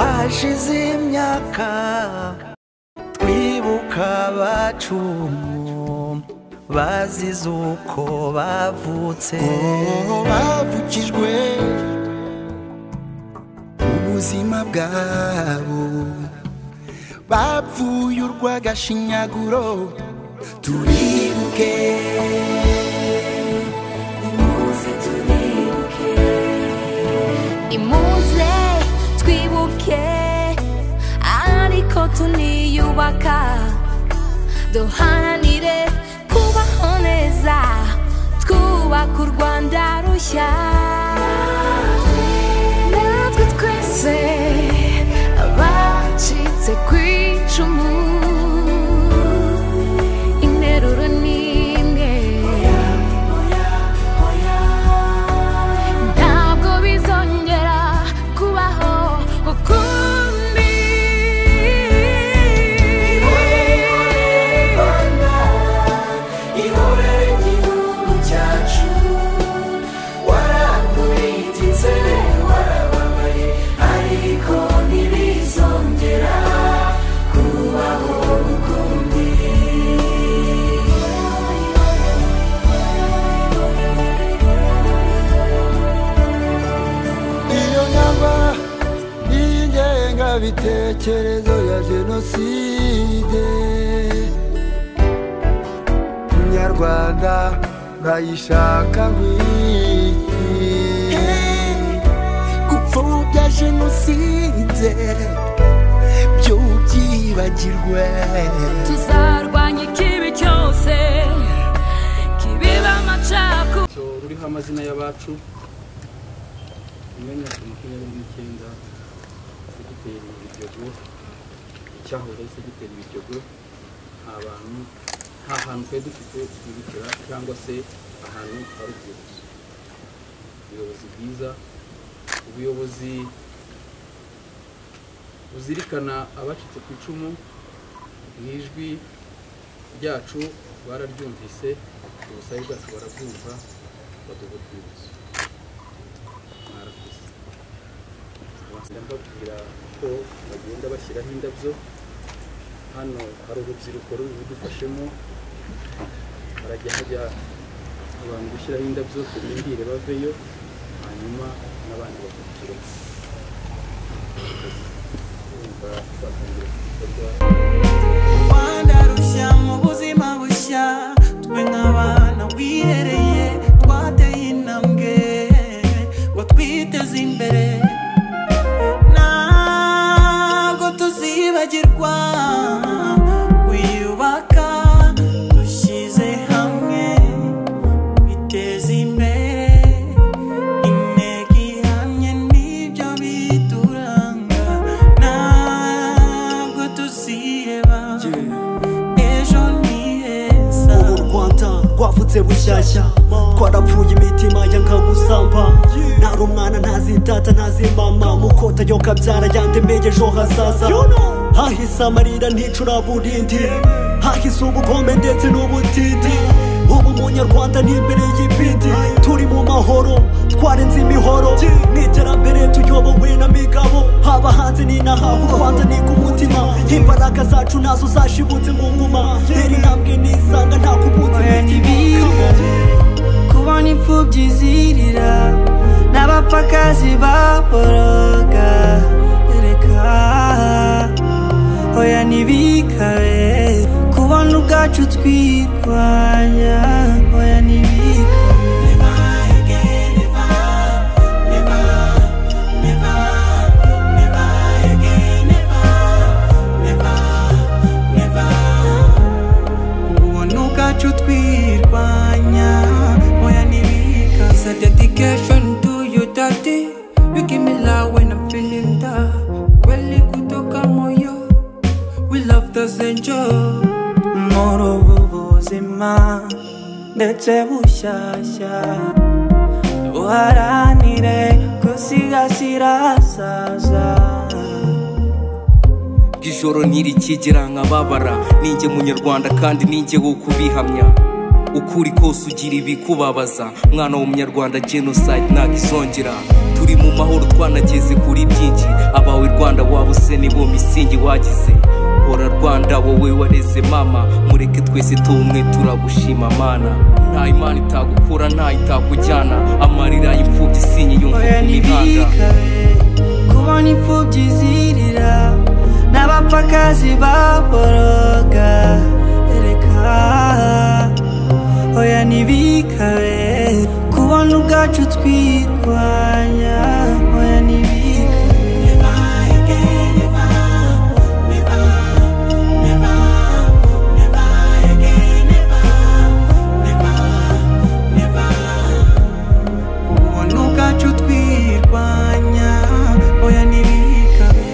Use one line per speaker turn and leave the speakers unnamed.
hashize imyaka twibuka abacu bazize uko bavutse, bavukijwe ubuzima bwabo, bapfuye urw'agashinyaguro. Turibuke,
nimuze turibuke, nimuze twibuke, ariko tuniyubaka, duharanire kubaho neza, twubaka u Rwanda rushya. Natwe twese abacitse ku icumu, interuro nimwe, ntabwo bizongera kubaho ukundi.
ihorere igihugu cyacu, warakubititse warababaye, ariko ntibizongera kubaho ukundi. Iyo namba y'ingengabitekerezo ya Jenoside, Munyarwanda urayishaka wiki, gupfobya Jenoside byo byibagirwe.
Tuzarwanya ikibi cyose kibiba amacako.
Ruriho amazina y'abacu, imyanya 29 segiteri Biryogo, icyahoze segiteri Biryogo, abantu nta hantu twe dufite twibukira cyangwa se ahantu hari urwibutso. Ubuyobozi bwiza, ubuyobozi buzirikana abacitse ku icumu, n'ijwi ryacu bararyumvise, ubusabe bwacu barabyumva, baduha urwibutso. Mwarakoze. Ndababwira ko bagenda bashyiraho indabyo. Hano hari urubyiruko rubidufashemo, harajya hajya abantu gushyiraho indabyo, turindire baveyo, hanyuma n'abandi bakurikiraho.
Rwanda rushya mu buzima bushya, twe nk'abana wihereye twateye intambwe ngo twiteze imbere, ntabwo tuzibagirwa kwiyubaka dushyize hamwe, twiteze imbere, intego ihamye n'ibyo bituranga, ntabwo tuziheba, ejo ni heza.
U Rwanda rwavutse bushyashya, twarapfuye imitima yanga gusamba, ntari umwana ntazi data ntazi mama, mukota yo kabyara yandemeye ejo hazaza, hahise amarira nticuraburindi, hahise ubugome ndetse n'ubutindi, ubu Munyarwanda ni imbere y'ibindi, turi mu mahoro twarenze imihoro, n'iterambere tuyobowe na migabo, haba hanze n'inaha u Rwanda ni ku mutima, imbaraga zacu nazo zashibutse mu nguma, rero intambwe nisanga nta kubutse imitima.
Kubona imfubyi zirira n'abapfakazi baboroga, reka oya ntibikabe, kubona ubwacu twirwanya, oya ntibikabe. Kubona ubwacu twirwanya, oya ntibikabe. It's a dedication to you, daddy. You give me love when I'm feeling down. Kweli kutoka moyo, we love the enjoy. Muri ubu buzima ndetse bushyashya, duharanire gusigasira ahazaza.
Ijoro ntirikigera nkababara, ninjye Munyarwanda kandi ninjye wo kubihamya, ukuri kose ugira ibikubabaza, mwana w'Umunyarwanda genocide ntabwo izongera, turi mu mahoro twanageze kuri byinshi, abawe Rwanda wa singi wagize hora Rwanda wowe wareze mama mureke twese tumwe turagushima mana nta imana itagukura nta itakujyana amarira y'imfubyi sinye yumva ku mihanda
kubona imfubyi zirira n'abapfakazi baboroga reka oya ntibikabe kubona ubwacu twirwanya